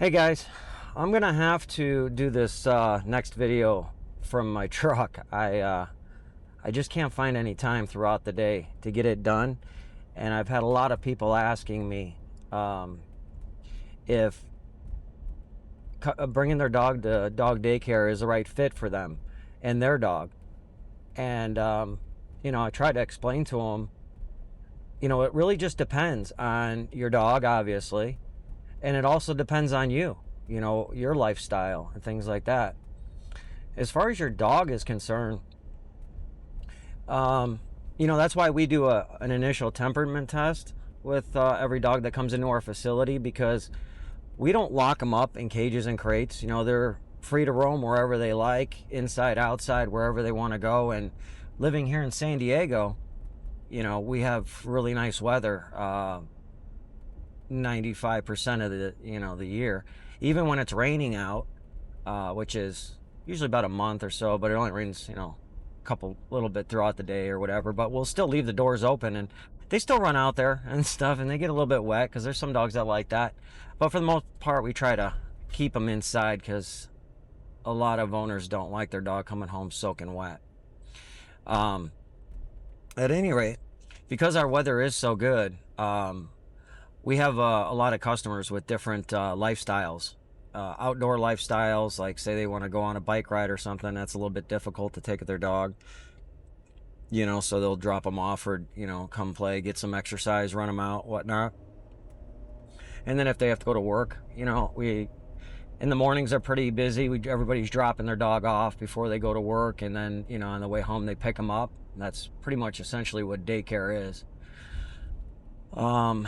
Hey guys, I'm gonna have to do this next video from my truck. I just can't find any time throughout the day to get it done, and I've had a lot of people asking me if bringing their dog to dog daycare is the right fit for them and their dog. And I try to explain to them, it really just depends on your dog, obviously. And it also depends on you, your lifestyle and things like that. As far as your dog is concerned, that's why we do an initial temperament test with every dog that comes into our facility, because we don't lock them up in cages and crates. They're free to roam wherever they like, inside, outside, wherever they want to go. And living here in San Diego, we have really nice weather. 95% of the year, even when it's raining out, which is usually about a month or so, but it only rains a little bit throughout the day or whatever. But we'll still leave the doors open, and they still run out there and stuff, and they get a little bit wet because there's some dogs that like that. But for the most part, we try to keep them inside because a lot of owners don't like their dog coming home soaking wet. At any rate, because our weather is so good, we have a lot of customers with different lifestyles, outdoor lifestyles. Like, say they want to go on a bike ride or something, that's a little bit difficult to take their dog, so they'll drop them off or, come play, get some exercise, run them out, whatnot. And then if they have to go to work, we, in the mornings, are pretty busy. Everybody's dropping their dog off before they go to work. And then, on the way home, they pick them up. That's pretty much essentially what daycare is. And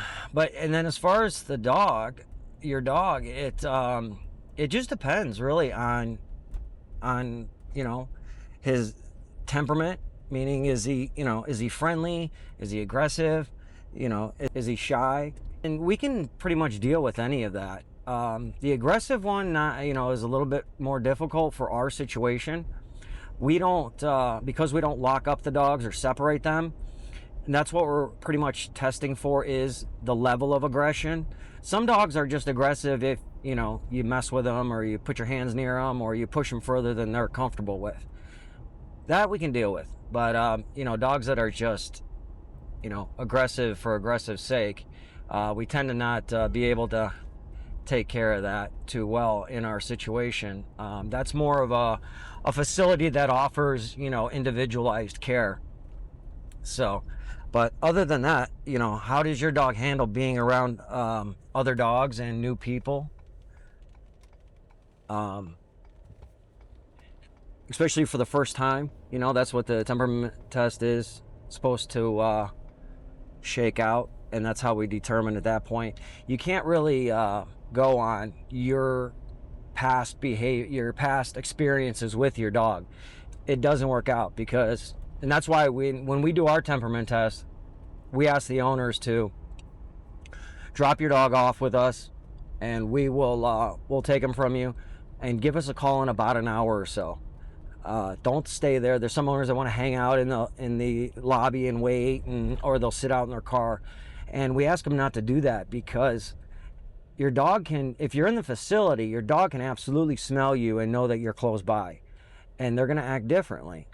then as far as the dog, your dog, it just depends really on his temperament. Meaning, is he friendly? Is he aggressive? Is he shy? And we can pretty much deal with any of that. The aggressive one, is a little bit more difficult for our situation. We don't, because we don't lock up the dogs or separate them. And that's what we're pretty much testing for, is the level of aggression. Some dogs are just aggressive if, you mess with them, or you put your hands near them, or you push them further than they're comfortable with. That we can deal with. But, dogs that are just, aggressive for aggressive sake, we tend to not be able to take care of that too well in our situation. That's more of a facility that offers, individualized care. So, but other than that, how does your dog handle being around other dogs and new people? Especially for the first time, that's what the temperament test is supposed to shake out, and that's how we determine at that point. You can't really go on your past behavior, your past experiences with your dog. It doesn't work out, because, and that's why when we do our temperament test, we ask the owners to drop your dog off with us, and we'll take him from you, and give us a call in about an hour or so. Don't stay there. There's some owners that want to hang out in the lobby and wait, or they'll sit out in their car, and we ask them not to do that, because your dog can, if you're in the facility, your dog can absolutely smell you and know that you're close by, and they're going to act differently.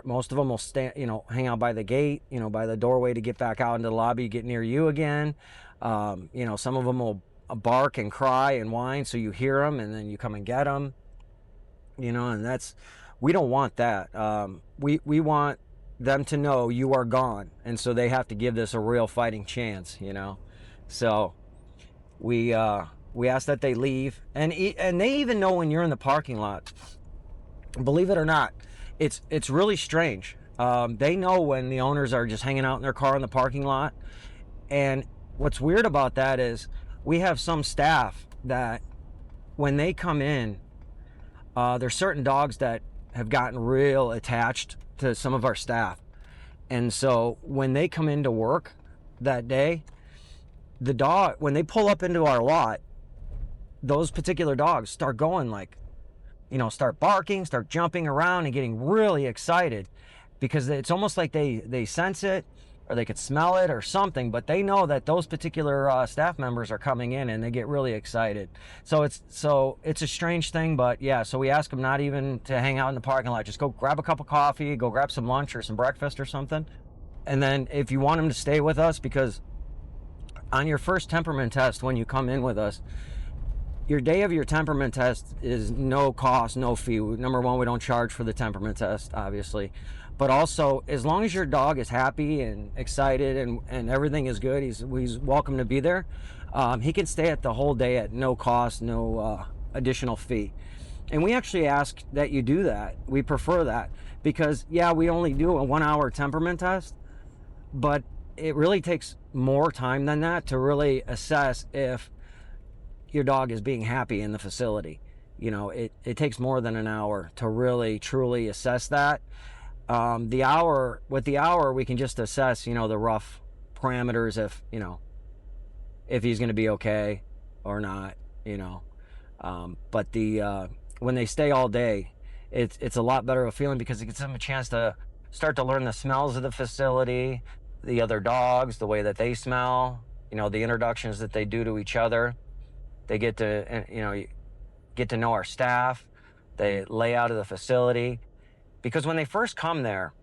Most of them will stand, hang out by the gate, by the doorway to get back out into the lobby, get near you again. Some of them will bark and cry and whine, so you hear them, and then you come and get them. And we don't want that. We want them to know you are gone, and so they have to give this a real fighting chance. So we ask that they leave, and they even know when you're in the parking lot. Believe it or not. It's really strange. They know when the owners are just hanging out in their car in the parking lot. And what's weird about that is we have some staff that when they come in, there's certain dogs that have gotten real attached to some of our staff. And so when they come into work that day, when they pull up into our lot, those particular dogs start going like, start barking, start jumping around and getting really excited, because it's almost like they sense it, or they could smell it or something, but they know that those particular staff members are coming in, and they get really excited. So it's a strange thing, but yeah, so we ask them not even to hang out in the parking lot. Just go grab a cup of coffee, go grab some lunch or some breakfast or something. And then if you want them to stay with us, because on your first temperament test, when you come in with us, your day of your temperament test is no cost, no fee. Number one, we don't charge for the temperament test, obviously. But also, as long as your dog is happy and excited and everything is good, he's welcome to be there. He can stay at the whole day at no cost, no additional fee. And we actually ask that you do that. We prefer that because, yeah, we only do a 1 hour temperament test, but it really takes more time than that to really assess if your dog is being happy in the facility. You know, it takes more than an hour to really truly assess that. With the hour, we can just assess, you know, the rough parameters, if he's going to be okay or not, you know. But when they stay all day, it's a lot better of a feeling because it gives them a chance to start to learn the smells of the facility, the other dogs, the way that they smell, you know, the introductions that they do to each other. They get to know our staff, the layout of the facility. Because when they first come there,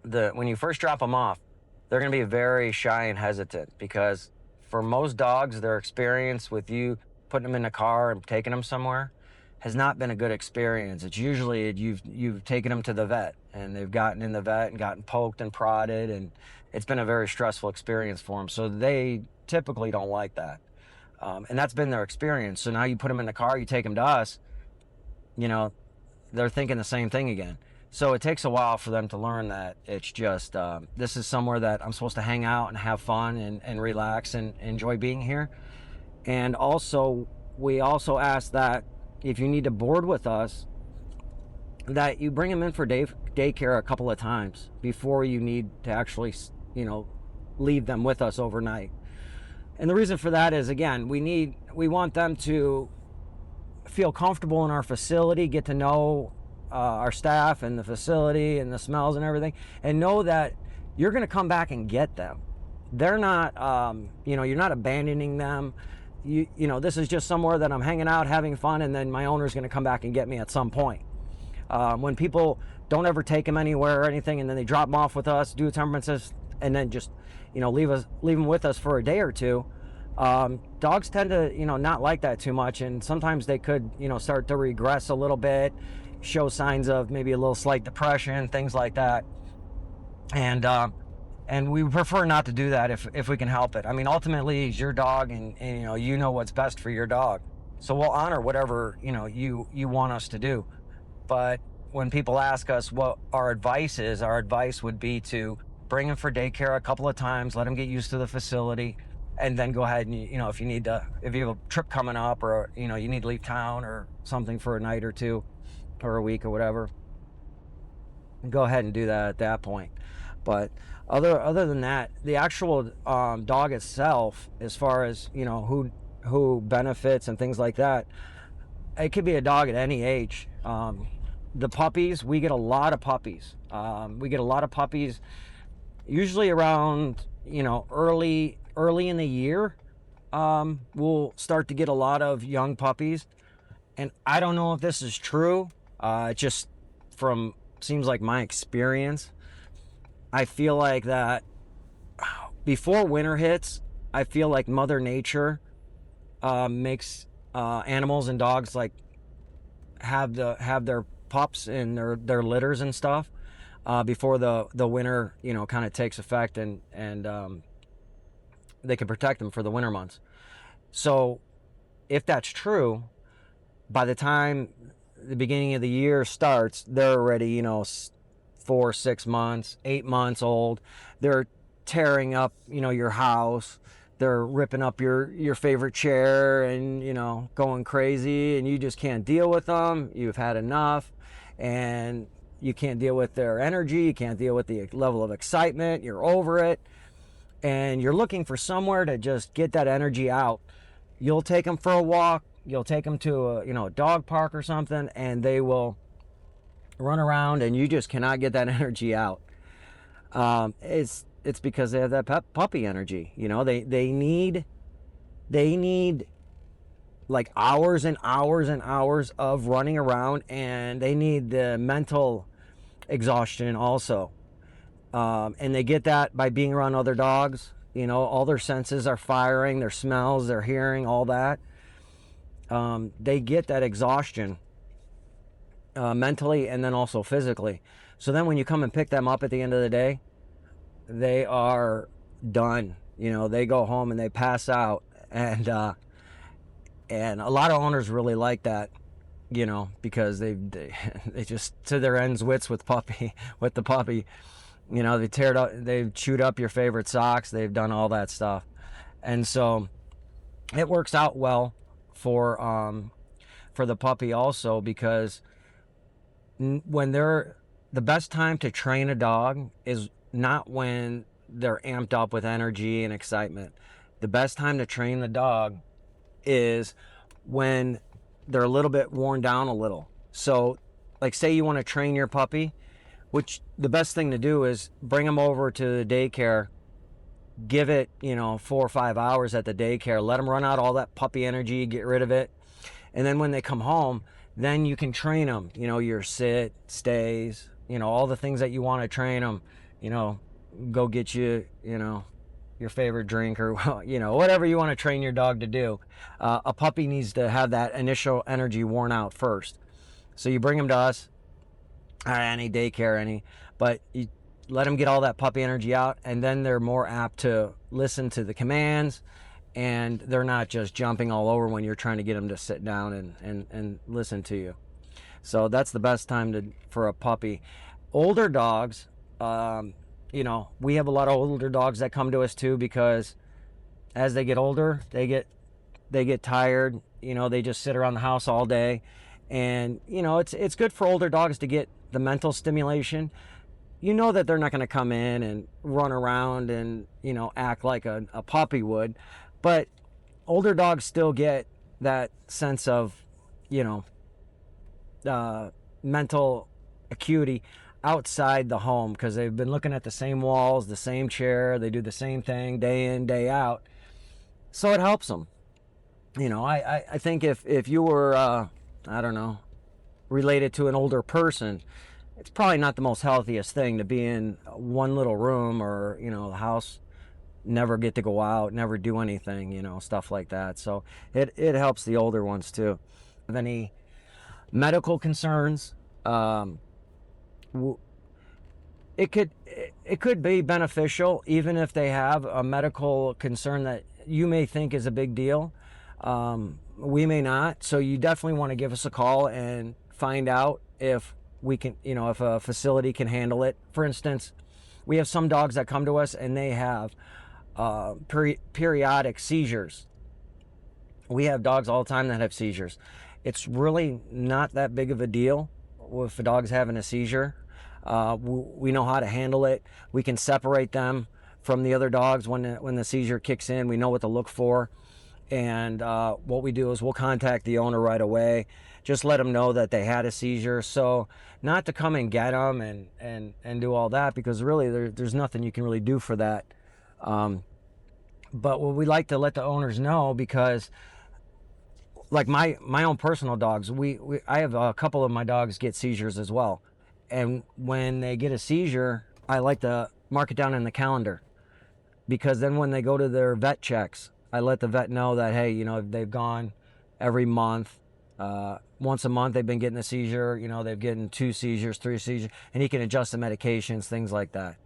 when you first drop them off, they're going to be very shy and hesitant because for most dogs, their experience with you putting them in a car and taking them somewhere has not been a good experience. It's usually you've taken them to the vet and they've gotten in the vet and gotten poked and prodded, and it's been a very stressful experience for them. So they typically don't like that. And that's been their experience. So now you put them in the car, you take them to us, you know, they're thinking the same thing again. So it takes a while for them to learn that it's just, this is somewhere that I'm supposed to hang out and have fun and relax and enjoy being here. And also, we also ask that if you need to board with us, that you bring them in for daycare a couple of times before you need to actually, you know, leave them with us overnight. And the reason for that is, again, we want them to feel comfortable in our facility, get to know our staff and the facility and the smells and everything, and know that you're going to come back and get them. They're not, you're not abandoning them. You know, this is just somewhere that I'm hanging out, having fun, and then my owner's going to come back and get me at some point. When people don't ever take them anywhere or anything, and then they drop them off with us, do a temperament test, and then just, you know, leave them with us for a day or two. Dogs tend to, you know, not like that too much, and sometimes they could, you know, start to regress a little bit, show signs of maybe a little slight depression, things like that. And we prefer not to do that if we can help it. I mean, ultimately, it's your dog, and you know what's best for your dog. So we'll honor whatever, you know, you want us to do. But when people ask us what our advice is, our advice would be to bring them for daycare a couple of times, let them get used to the facility, and then go ahead and, you know, if you have a trip coming up, or, you know, you need to leave town or something for a night or two or a week or whatever, go ahead and do that at that point. But other than that, the actual dog itself, as far as, you know, who benefits and things like that, it could be a dog at any age. The puppies, we get a lot of puppies. Usually around, you know, early in the year. We'll start to get a lot of young puppies, and I don't know if this is true. Just seems like my experience. I feel like that before winter hits, I feel like Mother Nature makes animals and dogs like have their pups and their litters and stuff before the winter, you know, kind of takes effect, and they can protect them for the winter months. So if that's true, by the time the beginning of the year starts, they're already, you know, 4, 6 months, 8 months old. They're tearing up, you know, your house. They're ripping up your favorite chair and, you know, going crazy, and you just can't deal with them. You've had enough, and you can't deal with their energy. You can't deal with the level of excitement. You're over it, and you're looking for somewhere to just get that energy out. You'll take them for a walk. You'll take them to a dog park or something, and they will run around, and you just cannot get that energy out. It's it's because they have that puppy energy. You know, they need like hours and hours and hours of running around, and they need the mental exhaustion also. And they get that by being around other dogs. You know, all their senses are firing, their smells, their hearing, all that. They get that exhaustion mentally and then also physically. So then when you come and pick them up at the end of the day, they are done. You know, they go home and they pass out. And a lot of owners really like that, you know, because they just to their ends wits with the puppy. You know, they've chewed up your favorite socks, they've done all that stuff. And so it works out well for the puppy also, because when the best time to train a dog is not when they're amped up with energy and excitement. The best time to train the dog is when they're a little bit worn down a little. So like, say you want to train your puppy, which the best thing to do is bring them over to the daycare, give it, you know, 4 or 5 hours at the daycare, let them run out all that puppy energy, get rid of it. And then when they come home, then you can train them, you know, your sit, stays, you know, all the things that you want to train them, you know, go get you, you know, your favorite drink, or, you know, whatever you want to train your dog to do. A puppy needs to have that initial energy worn out first. So you bring them to us, any daycare, but you let them get all that puppy energy out, and then they're more apt to listen to the commands, and they're not just jumping all over when you're trying to get them to sit down and listen to you. So that's the best time for a puppy. Older dogs, you know, we have a lot of older dogs that come to us too, because as they get older, they get tired. You know, they just sit around the house all day, and you know, it's good for older dogs to get the mental stimulation. You know that they're not going to come in and run around and, you know, act like a puppy would, but older dogs still get that sense of, you know, mental acuity outside the home, because they've been looking at the same walls, the same chair, they do the same thing day in, day out. So it helps them. You know, I think if you were, I don't know, related to an older person, it's probably not the most healthiest thing to be in one little room, or, you know, the house, never get to go out, never do anything, you know, stuff like that. So it helps the older ones too. Have any medical concerns? It could be beneficial, even if they have a medical concern that you may think is a big deal. We may not. So you definitely want to give us a call and find out if we can, you know, if a facility can handle it. For instance, we have some dogs that come to us and they have periodic seizures. We have dogs all the time that have seizures. It's really not that big of a deal if a dog's having a seizure. We know how to handle it. We can separate them from the other dogs when the seizure kicks in. We know what to look for. And what we do is we'll contact the owner right away. Just let them know that they had a seizure. So not to come and get them and do all that, because really there's nothing you can really do for that. But what we like to let the owners know, because like my own personal dogs, I have a couple of my dogs get seizures as well. And when they get a seizure, I like to mark it down in the calendar, because then when they go to their vet checks, I let the vet know that, hey, you know, they've gone every month, once a month they've been getting a seizure, you know, they've getting 2 seizures, 3 seizures, and he can adjust the medications, things like that.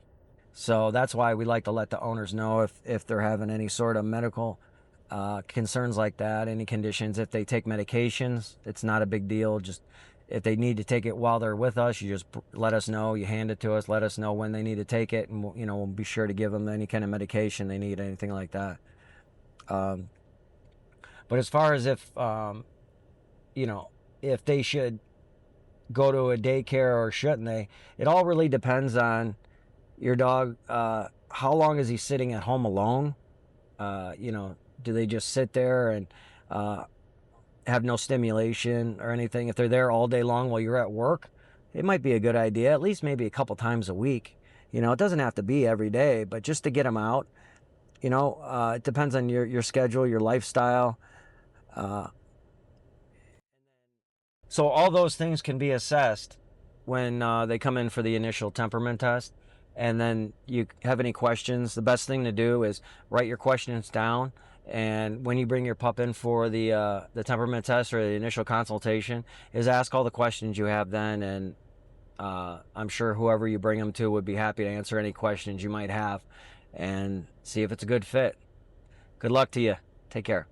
So that's why we like to let the owners know if they're having any sort of medical concerns like that, any conditions. If they take medications, it's not a big deal. Just if they need to take it while they're with us, you just let us know, you hand it to us, let us know when they need to take it, and we'll be sure to give them any kind of medication they need, anything like that. But as far as if they should go to a daycare or shouldn't they, it all really depends on your dog. How long is he sitting at home alone? Do they just sit there and have no stimulation or anything? If they're there all day long while you're at work, it might be a good idea, at least maybe a couple times a week, You know, it doesn't have to be every day, but just to get them out. You know, it depends on your schedule, your lifestyle. So all those things can be assessed when they come in for the initial temperament test. And then you have any questions, the best thing to do is write your questions down. And when you bring your pup in for the temperament test or the initial consultation, is ask all the questions you have then. And I'm sure whoever you bring them to would be happy to answer any questions you might have and see if it's a good fit. Good luck to you. Take care.